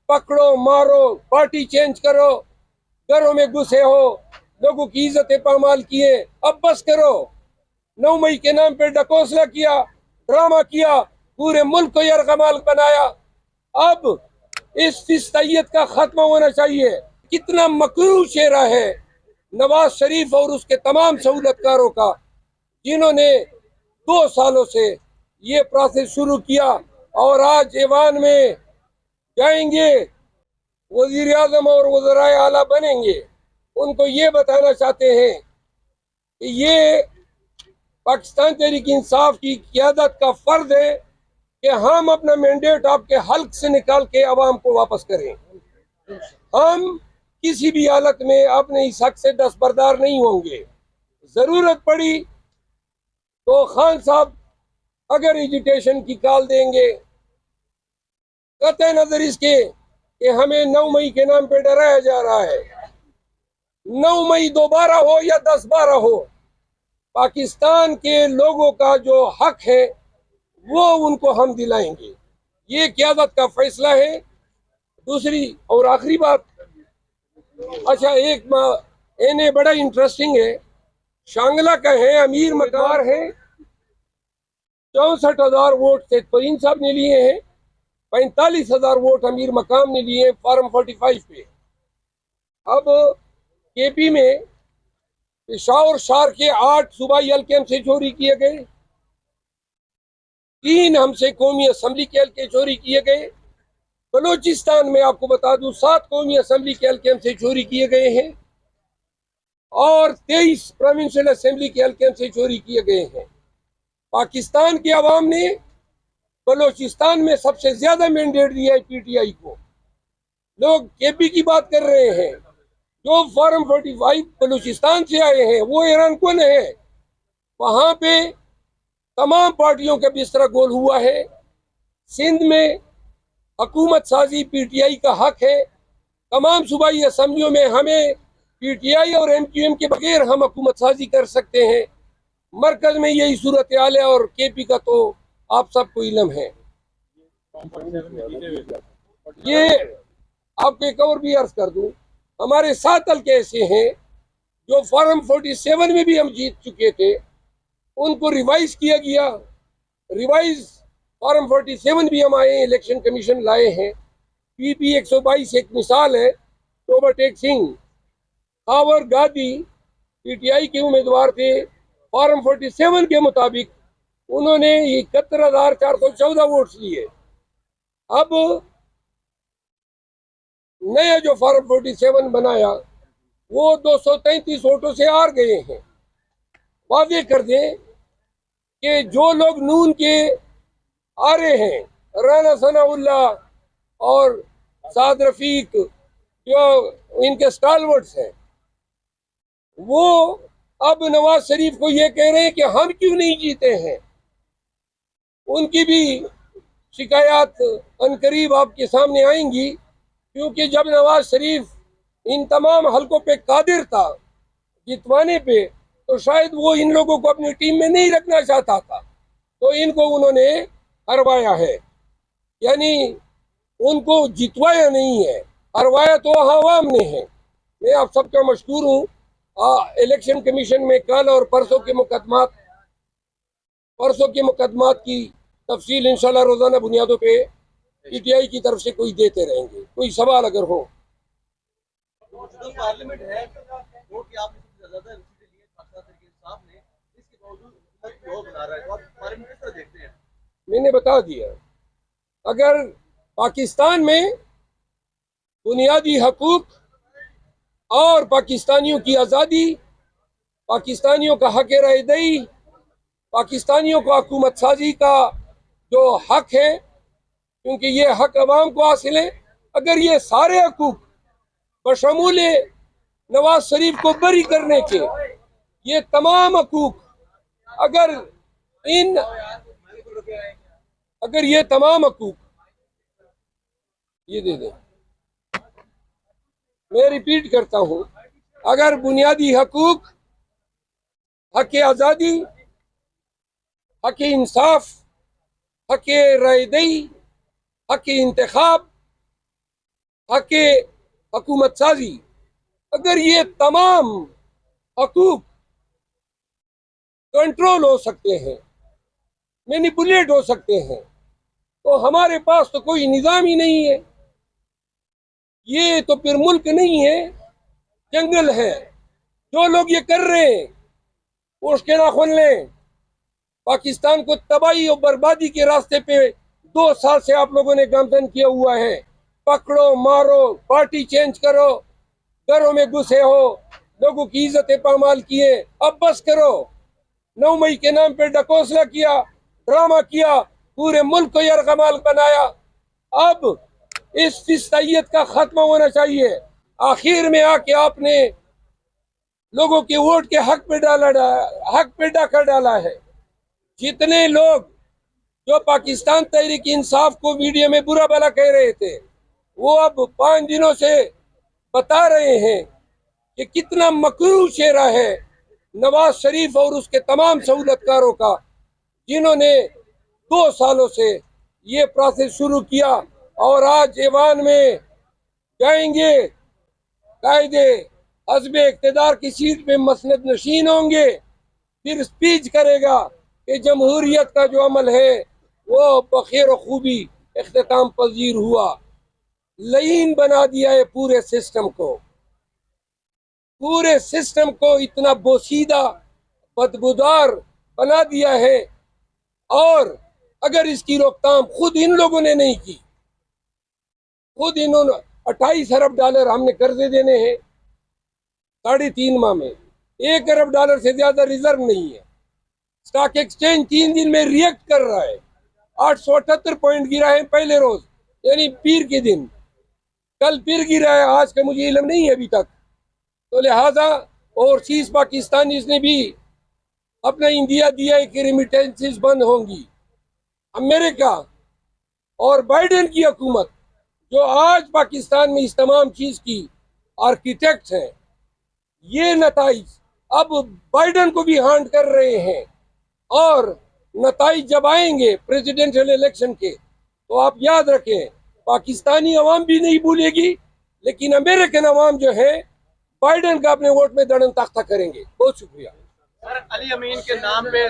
पकड़ो मारो, party change करो, घरों में घुसे हो, लोगों की इज्जतें पामाल किए। अब बस करो। 9 मई के नाम पे डकोसला किया, ड्रामा किया, पूरे मुल्क को यरगमाल बनाया। अब इस फिस्तैयत का खात्मा होना चाहिए। कितना मकरू चेहरा है नवाज शरीफ और उसके तमाम सहूलतकारों का, जिन्होंने 2 सालों से ये प्रोसेस शुरू किया और आज ऐवान में जाएंगे, वजीर आजम और वज़राए आला बनेंगे। उनको ये बताना चाहते हैं कि ये पाकिस्तान तहरीक इंसाफ की क़यादत का फर्ज है कि हम अपना मैंडेट आपके हल्क से निकाल के अवाम को वापस करें। हम किसी भी हालत में अपने इस हक से दस्तबरदार नहीं होंगे। जरूरत पड़ी तो खान साहब अगर एजुटेशन की कॉल देंगे, कतई नजर इसके कि हमें 9 मई के नाम पे डराया जा रहा है। 9 मई दोबारा हो या 10-12 हो, पाकिस्तान के लोगों का जो हक है वो उनको हम दिलाएंगे। ये क़यादत का फैसला है। दूसरी और आखिरी बात, अच्छा एक एने बड़ा इंटरेस्टिंग है, शांगला का है, अमीर मकार है, 64,000 वोट से तरीन साहब ने लिए हैं, 45,000 वोट अमीर मकाम ने लिए फॉर्म 45 पे। अब केपी में पेशावर शहर के 8 सूबाई हल्के हमसे चोरी किए गए, 3 हमसे कौमी असम्बली के हल्के चोरी किए गए। बलूचिस्तान में आपको बता दूं 7 कौमी असम्बली के हल्के हमसे चोरी किए गए हैं और 23 प्रोविंशियल असेंबली के हल्के हमसे चोरी किए गए हैं। पाकिस्तान के अवाम ने बलूचिस्तान में सबसे ज्यादा मैंडेट दिया है पीटीआई को। लोग केपी की बात कर रहे हैं, जो फॉर्म 45 बलूचिस्तान से आए हैं वो ईरान कौन है। वहां पे तमाम पार्टियों का बिस्तरा गोल हुआ है। सिंध में हुकूमत साजी पीटीआई का हक है। तमाम सूबाई असम्बलियों में हमें पीटीआई और एमक्यूएम के बगैर हम हुकूमत साजी कर सकते हैं। मरकज में यही सूरत हाल है और केपी का तो आप सबको इल्म है। ये आपको एक और भी अर्ज कर दूं, हमारे 7 हल्के ऐसे हैं जो फॉर्म 47 में भी हम जीत चुके थे, उनको रिवाइज किया गया। रिवाइज फॉर्म 47 भी हम आए, इलेक्शन कमीशन लाए हैं। पीपी 122 एक मिसाल है। टोबरटेक सिंह, खावर गादी पीटीआई के उम्मीदवार थे। फॉर्म 47 के मुताबिक उन्होंने 71,414 वोट लिए। अब नया जो फॉर्म 47 बनाया वो 233 वोटों से हार गए हैं। वादे कर दें कि जो लोग नून के आ रहे हैं, राना सनाउल्लाह और साद रफीक, जो इनके स्टालवर्ड्स हैं, वो अब नवाज शरीफ को ये कह रहे हैं कि हम क्यों नहीं जीते हैं। उनकी भी शिकायत अनकरीब आपके सामने आएंगी, क्योंकि जब नवाज शरीफ इन तमाम हलकों पे कादिर था जितवाने पे, तो शायद वो इन लोगों को अपनी टीम में नहीं रखना चाहता था, तो इनको उन्होंने हरवाया है। यानी उनको जितवाया नहीं है, हरवाया तो आवाम ने है। मैं आप सबका मशकूर हूँ। इलेक्शन कमीशन में कल और परसों के मुकदमात की तफसील इंशाल्लाह रोजाना बुनियादों पे पीटीआई की तरफ से कोई देते रहेंगे। कोई सवाल अगर हो। पार्लियामेंट है, वोट की आपने सबसे ज्यादा सीटें ली है पाकिस्तान तहरीक इंसाफ ने, इसके बावजूद हुकूमत लोग बना रहा है, तो आप पार्लियामेंट किस तरह देखते हैं? मैंने बता दिया, अगर पाकिस्तान में बुनियादी हकूक और पाकिस्तानियों की आज़ादी, पाकिस्तानियों का हक रायदही, पाकिस्तानियों को हुकूमत साजी का जो हक है, क्योंकि ये हक अवाम को हासिल है, अगर ये सारे हकूक बशमूल नवाज शरीफ को बरी करने के, ये तमाम हकूक अगर ये तमाम हकूक ये दे दें, मैं रिपीट करता हूं, अगर बुनियादी हकूक, हक आज़ादी, हक इंसाफ, हक रायदही, हक इंतखाब हक़ हुकूमत साजी, अगर ये तमाम हकूक कंट्रोल हो सकते हैं, मैनिपुलेट हो सकते हैं, तो हमारे पास तो कोई निज़ाम ही नहीं है। ये तो फिर मुल्क नहीं है, जंगल है। जो लोग ये कर रहे हैं वो उसके नाखुन लें। पाकिस्तान को तबाही और बर्बादी के रास्ते पे 2 साल से आप लोगों ने गामजन किया हुआ है। पकड़ो मारो, पार्टी चेंज करो, घरों में घुसे हो, लोगों की इज्जत पामाल किए। अब बस करो। 9 मई के नाम पे डकोसला किया, ड्रामा किया, पूरे मुल्क को यरगमाल बनाया। अब इस फिस्तायत का खात्मा होना चाहिए। आखिर में आके आपने लोगों के वोट के हक पे डाका डाला है। जितने लोग जो पाकिस्तान तहरीक इंसाफ को मीडिया में बुरा भला कह रहे थे, वो अब 5 दिनों से बता रहे हैं कि कितना मकरूर चेहरा है नवाज शरीफ और उसके तमाम सहूलतकारों का, जिन्होंने 2 सालों से ये प्रोसेस शुरू किया और आज ऐवान में जाएंगे, कायदे हस्ब इक़्तिदार की सीट पे मसनद नशीन होंगे, फिर स्पीच करेगा कि जमहूरियत का जो अमल है वो बखैर खूबी इख्तिताम पजीर हुआ। लईन बना दिया है पूरे सिस्टम को इतना बोसीदा बदबूदार बना दिया है। और अगर इसकी रोकथाम खुद इन लोगों ने नहीं की, खुद इन्होंने 28 अरब डॉलर हमने कर्जे देने हैं 3.5 माह में, 1 अरब डॉलर से ज्यादा रिजर्व नहीं है। स्टॉक एक्सचेंज 3 दिन में रिएक्ट कर रहा है, 878 पॉइंट गिरा है पहले रोज, यानी पीर के दिन। कल फिर गिरा है, आज का मुझे इल्म नहीं है अभी तक। तो लिहाजा ओवरसीज पाकिस्तानी ने भी अपना इंडिया दिया कि रेमिटेंसेस बंद होंगी। अमेरिका और बाइडेन की हुकूमत जो आज पाकिस्तान में इस तमाम चीज की आर्किटेक्ट है, ये नताइज अब बाइडेन को भी हांड कर रहे हैं। और नताइज जब आएंगे प्रेसिडेंशियल इलेक्शन के, तो आप याद रखें, पाकिस्तानी अवाम भी नहीं भूलेगी, लेकिन अमेरिकन अवाम जो है बाइडेन का अपने वोट में दड़न ताख्ता करेंगे। बहुत शुक्रिया। सर, अली अमीन के नाम पे